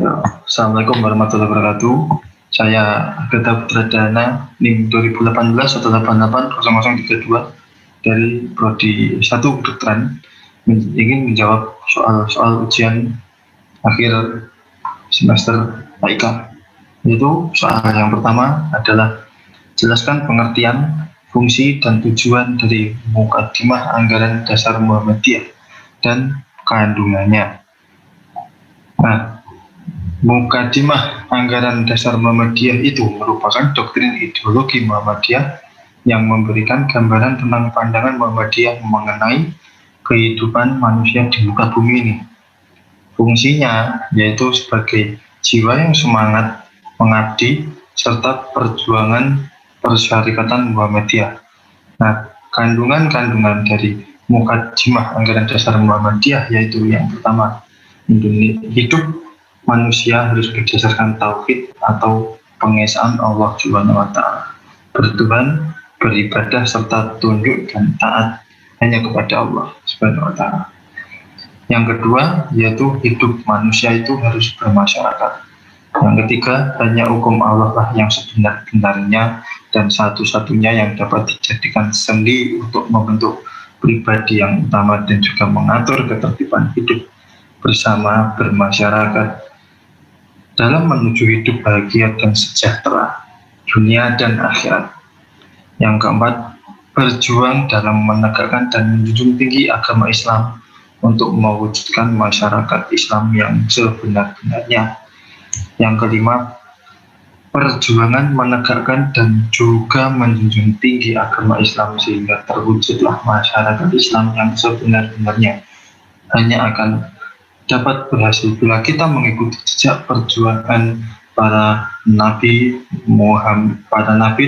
Ya, Assalamualaikum warahmatullahi wabarakatuh. Saya Agatha Putradana, NIM 2018-188-0032 dari Prodi 1 Kedokteran, ingin menjawab soal ujian akhir semester PAIK. Yaitu soal yang pertama adalah jelaskan pengertian, fungsi, dan tujuan dari Muqaddimah Anggaran Dasar Muhammadiyah dan kandungannya. Nah, Muqaddimah Anggaran Dasar Muhammadiyah itu merupakan doktrin ideologi Muhammadiyah yang memberikan gambaran tentang pandangan Muhammadiyah mengenai kehidupan manusia di muka bumi ini. Fungsinya yaitu sebagai jiwa yang semangat mengabdi serta perjuangan persyarikatan Muhammadiyah. Nah, kandungan-kandungan dari Muqaddimah Anggaran Dasar Muhammadiyah yaitu yang pertama, hidup manusia harus berdasarkan tauhid atau pengesaan Allah Subhanahu wa Ta'ala, bertuhan, beribadah serta tunduk dan taat hanya kepada Allah Subhanahu wa Ta'ala. Yang kedua yaitu hidup manusia itu harus bermasyarakat. Yang ketiga, hanya hukum Allah lah yang sebenar-benarnya dan satu-satunya yang dapat dijadikan sendi untuk membentuk pribadi yang utama dan juga mengatur ketertiban hidup bersama bermasyarakat dalam menuju hidup bahagia dan sejahtera dunia dan akhirat. Yang keempat, berjuang dalam menegakkan dan menjunjung tinggi agama Islam untuk mewujudkan masyarakat Islam yang sebenar-benarnya. Yang kelima, perjuangan menegakkan dan juga menjunjung tinggi agama Islam sehingga terwujudlah masyarakat Islam yang sebenar-benarnya. Hanya akan dapat berhasil bila kita mengikuti jejak perjuangan para nabi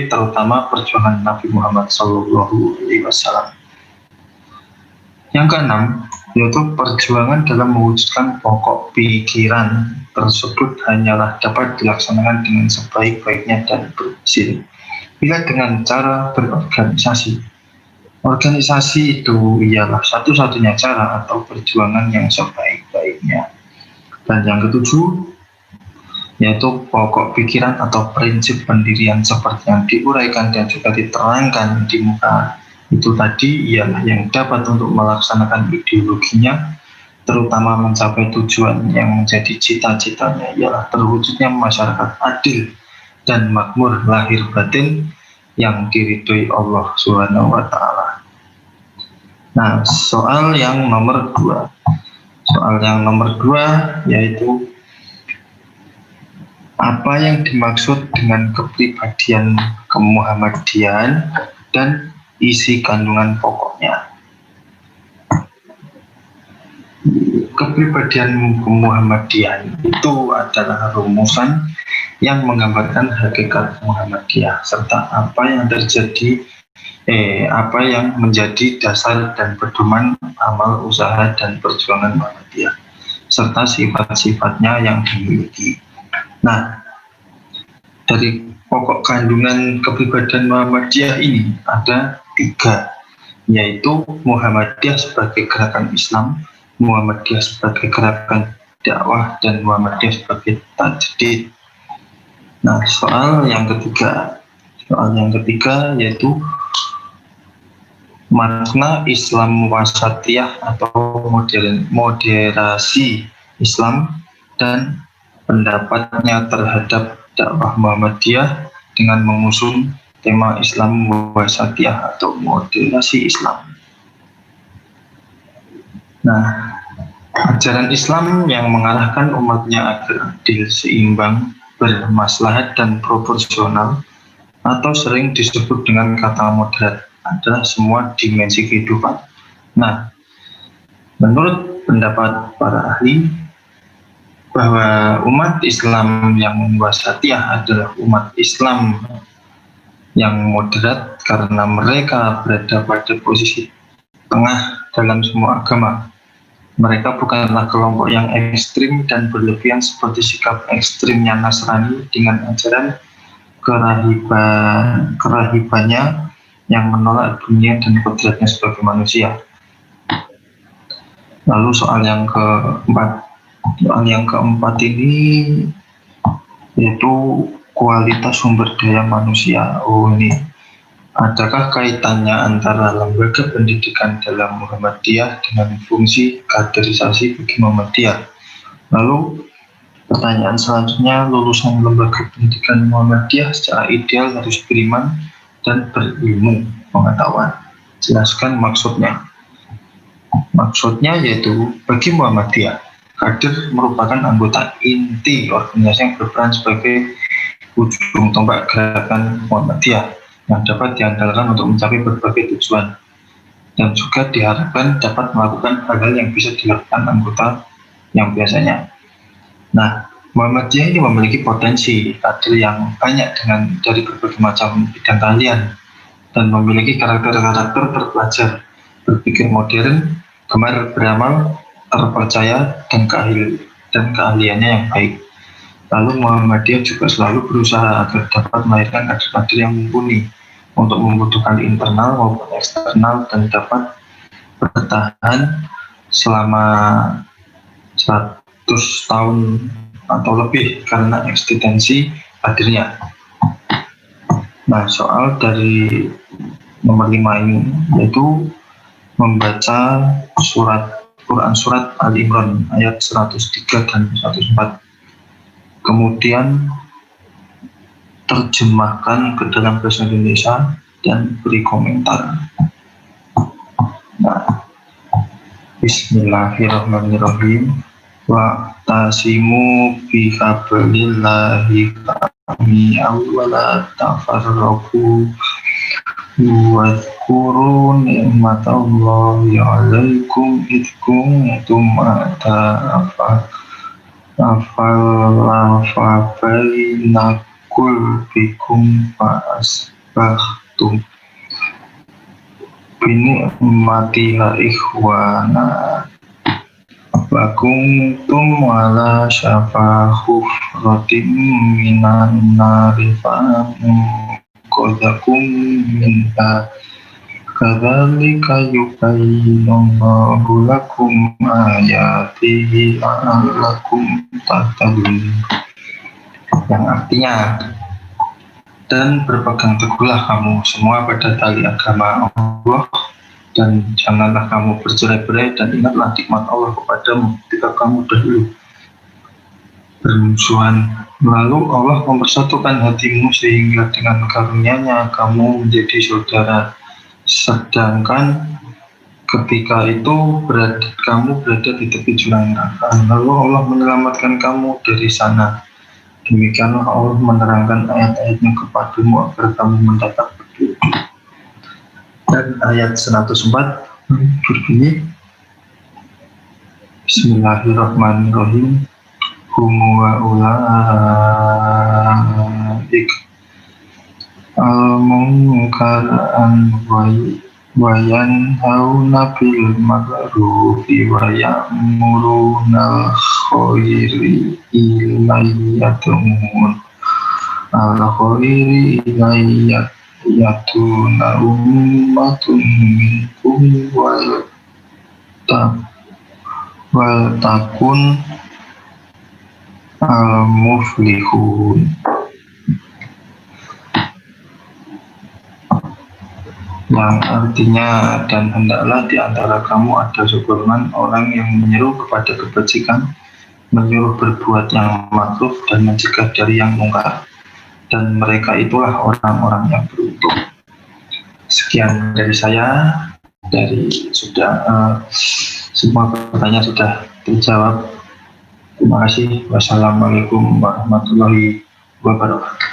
terutama perjuangan Nabi Muhammad SAW. Yang keenam yaitu perjuangan dalam mewujudkan pokok pikiran tersebut hanyalah dapat dilaksanakan dengan sebaik-baiknya dan berhasil bila dengan cara berorganisasi. Organisasi itu ialah satu-satunya cara atau perjuangan yang sebaik-baiknya. Dan yang ketujuh, yaitu pokok pikiran atau prinsip pendirian seperti yang diuraikan dan juga diterangkan di muka itu tadi ialah yang dapat untuk melaksanakan ideologinya, terutama mencapai tujuan yang menjadi cita-citanya ialah terwujudnya masyarakat adil dan makmur lahir batin yang diridhoi Allah Subhanahu wa Ta'ala. Nah, soal yang nomor 2. Soal yang nomor 2 yaitu apa yang dimaksud dengan kepribadian kemuhammadian dan isi kandungan pokoknya. Kepribadian kemuhammadian itu adalah rumusan yang menggambarkan hakikat Muhammadiyah serta apa yang menjadi dasar dan pedoman amal usaha dan perjuangan Muhammadiyah serta sifat-sifatnya yang dimiliki. Nah, dari pokok kandungan kepribadian Muhammadiyah ini ada 3, yaitu Muhammadiyah sebagai gerakan Islam, Muhammadiyah sebagai gerakan dakwah, dan Muhammadiyah sebagai tajdid. Nah, soal yang ketiga yaitu makna Islam wasatiyah atau moderasi Islam dan pendapatnya terhadap dakwah Muhammadiyah dengan mengusung tema Islam wasatiyah atau moderasi Islam. Nah, ajaran Islam yang mengarahkan umatnya agar adil, seimbang, bermaslahat dan proporsional atau sering disebut dengan kata moderat adalah semua dimensi kehidupan. Nah, menurut pendapat para ahli bahwa umat Islam yang wasatiyah adalah umat Islam yang moderat karena mereka berada pada posisi tengah dalam semua agama. Mereka bukanlah kelompok yang ekstrim dan berlebihan seperti sikap ekstrimnya Nasrani dengan ajaran kerahibannya yang menolak dunia dan kodratnya sebagai manusia. Lalu soal yang keempat, Soal yang keempat ini yaitu kualitas sumber daya manusia. Oh ini, adakah kaitannya antara lembaga pendidikan dalam Muhammadiyah dengan fungsi kaderisasi bagi Muhammadiyah? Lalu pertanyaan selanjutnya, lulusan lembaga pendidikan Muhammadiyah secara ideal harus beriman dan berilmu pengetahuan. Jelaskan maksudnya. Maksudnya yaitu bagi Muhammadiyah, kader merupakan anggota inti organisasi yang berperan sebagai ujung tombak gerakan Muhammadiyah yang dapat diandalkan untuk mencapai berbagai tujuan dan juga diharapkan dapat melakukan hal-hal yang bisa dilakukan anggota yang biasanya. Nah, Muhammadiyah ini memiliki potensi kader yang banyak dari berbagai macam bidang keahlian dan memiliki karakter-karakter terpelajar, berpikir modern, gemar beramal, terpercaya, dan keahliannya yang baik. Lalu Muhammadiyah juga selalu berusaha agar dapat melahirkan kader-kader yang mumpuni untuk membutuhkan internal maupun eksternal dan dapat bertahan selama 100 tahun atau lebih karena eksistensi hadirnya. Nah, soal dari nomor 5 ini yaitu membaca Quran surat Ali Imran ayat 103 dan 104. Kemudian terjemahkan ke dalam bahasa Indonesia dan beri komentar. Nah, Bismillahirrahmanirrahim. Wa tasimu bi hablillahi jami'an wa la tafarraqu wa dzkuru ni'matallahi 'alaikum id kuntum afalafa bainakul bikum fa'asbahtum bini'matiha ikhwana wa kuntum ala syafa hufratin minan nari fa'anqadhakum minha kadzalika yubayyinullahu lakum ayatihi la'allakum tahtadun. Yang artinya, dan berpegang teguhlah kamu semua pada tali agama Allah, dan janganlah kamu bercerai-berai, dan ingatlah nikmat Allah kepadamu ketika kamu dahulu bermusuhan. Lalu Allah mempersatukan hatimu sehingga dengan karunia-Nya kamu menjadi saudara. Sedangkan ketika itu kamu berada di tepi jurang neraka, lalu Allah menyelamatkan kamu dari sana. Demikianlah Allah menerangkan ayat-ayatnya kepadamu agar kamu mendapat petunjuk. Dan ayat 104 berbunyi, Bismillahirrahmanirrahim. Hum wa ulaik al-munkaran wa yanhauna bil ma'rufi wa ya'muruna khairi ilayyatumun al-khairi ilayyatuna ummatun minkum wa takun al-muflihun. Yang artinya, dan hendaklah di antara kamu ada segolongan orang yang menyeru kepada kebajikan, menyuruh berbuat yang makruf dan mencegah dari yang mungkar, dan mereka itulah orang-orang yang beruntung. Sekian dari saya, semua pertanyaan sudah terjawab. Terima kasih. Wassalamualaikum warahmatullahi wabarakatuh.